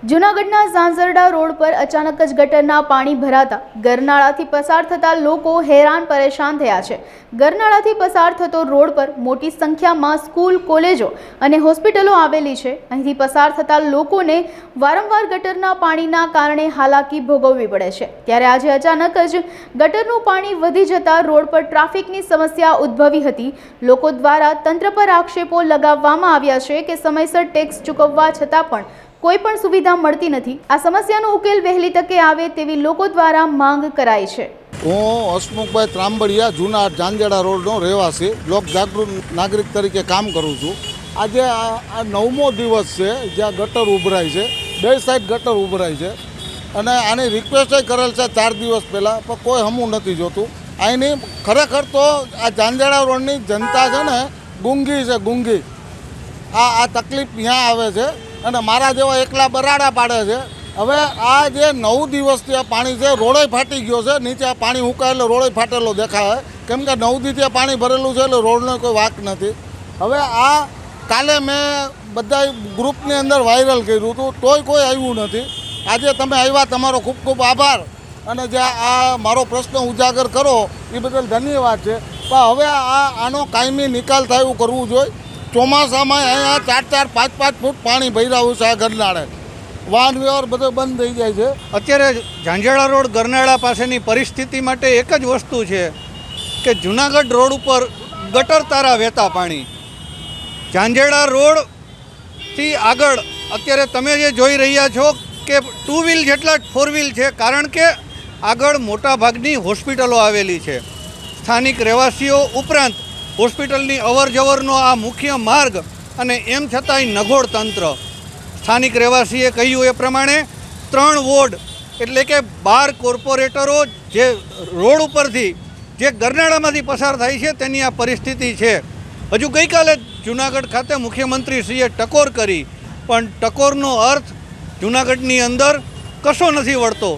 જૂનાગઢના ઝાંઝરડા રોડ પર અચાનક જ ગટરના પાણી ભરાતા ગરનાળાથી પસાર થતા લોકો હેરાન પરેશાન થયા છે। ગરનાળાથી પસાર થતો રોડ પર મોટી સંખ્યામાં સ્કૂલ, કોલેજો અને હોસ્પિટલો આવેલી છે। અહીંથી પસાર થતા લોકોને વારંવાર ગટરના પાણીના કારણે હાલાકી ભોગવવી પડે છે। ત્યારે આજે અચાનક જ ગટરનું પાણી વધી જતા રોડ પર ટ્રાફિકની સમસ્યા ઉદ્ભવી હતી। લોકો દ્વારા તંત્ર પર આક્ષેપો લગાવવામાં આવ્યા છે કે સમયસર ટેક્સ ચૂકવવા છતાં પણ કોઈ પણ સુવિધા મળતી નથી। આ સમસ્યાનો ઉકેલ વહેલી તકે આવે તેવી લોકો દ્વારા માંગ કરાઈ છે। હું હસમુખભાઈ ત્રાંબડિયા જૂના ઝાંઝરડા રોડનો રહેવાસી લોક જાગૃત નાગરિક તરીકે કામ કરું છું। આજે આ 9મો દિવસ છે જ્યાં ગટર ઉભરાય છે, બે સાઈડ ગટર ઉભરાય છે અને આની રિક્વેસ્ટ કરેલ છે 4 દિવસ પહેલાં, પણ કોઈ હમું નથી જોતું। અહીંની ખરેખર તો આ ઝાંઝરડા રોડની જનતા છે ને ગુંગી છે, ગુંગી। આ તકલીફ ત્યાં આવે છે અને મારા જેવા એકલા બરાડા પાડે છે। હવે આ જે 9 દિવસથી આ પાણી છે, રોડે ફાટી ગયો છે, નીચે આ પાણી ઉકાય એટલે રોડે ફાટેલો દેખાય, કેમ કે 9 દિવસથી પાણી ભરેલું છે એટલે રોડનો કોઈ વાંક નથી। હવે આ કાલે મેં બધા ગ્રુપની અંદર વાયરલ કર્યું હતું, તોય કોઈ આવ્યું નથી। આજે તમે આવ્યા, તમારો ખૂબ ખૂબ આભાર અને જે આ મારો પ્રશ્ન ઉજાગર કરો એ બદલ ધન્યવાદ છે। પણ હવે આનો કાયમી નિકાલ થાય એવું કરવું જોઈએ। ચોમાસામાં અહીંયા 4-4, 5-5 ફૂટ પાણી ભર્યું છે આ ગરનાળે, વાહન વ્યવહાર બધો બંધ થઈ જાય છે। અત્યારે ઝાંઝરડા રોડ ગરનાળા પાસેની પરિસ્થિતિ માટે એક જ વસ્તુ છે કે જૂનાગઢ રોડ ઉપર ગટર તારા વહેતા પાણી। ઝાંઝરડા રોડથી આગળ અત્યારે તમે જે જોઈ રહ્યા છો કે 2 વ્હીલ જેટલા 4 વ્હીલ છે, કારણ કે આગળ મોટાભાગની હોસ્પિટલો આવેલી છે। સ્થાનિક રહેવાસીઓ ઉપરાંત હોસ્પિટલની અવર જવરનો આ મુખ્ય માર્ગ અને એમ છતાંય નગોડ તંત્ર। સ્થાનિક રહેવાસીએ કહ્યું એ પ્રમાણે 3 વોર્ડ એટલે કે 12 કોર્પોરેટરો જે રોડ ઉપરથી જે ગરનાળામાંથી પસાર થાય છે તેની આ પરિસ્થિતિ છે। હજુ ગઈકાલે જૂનાગઢ ખાતે મુખ્યમંત્રીશ્રીએ ટકોર કરી, પણ ટકોરનો અર્થ જૂનાગઢની અંદર કશો નથી વળતો।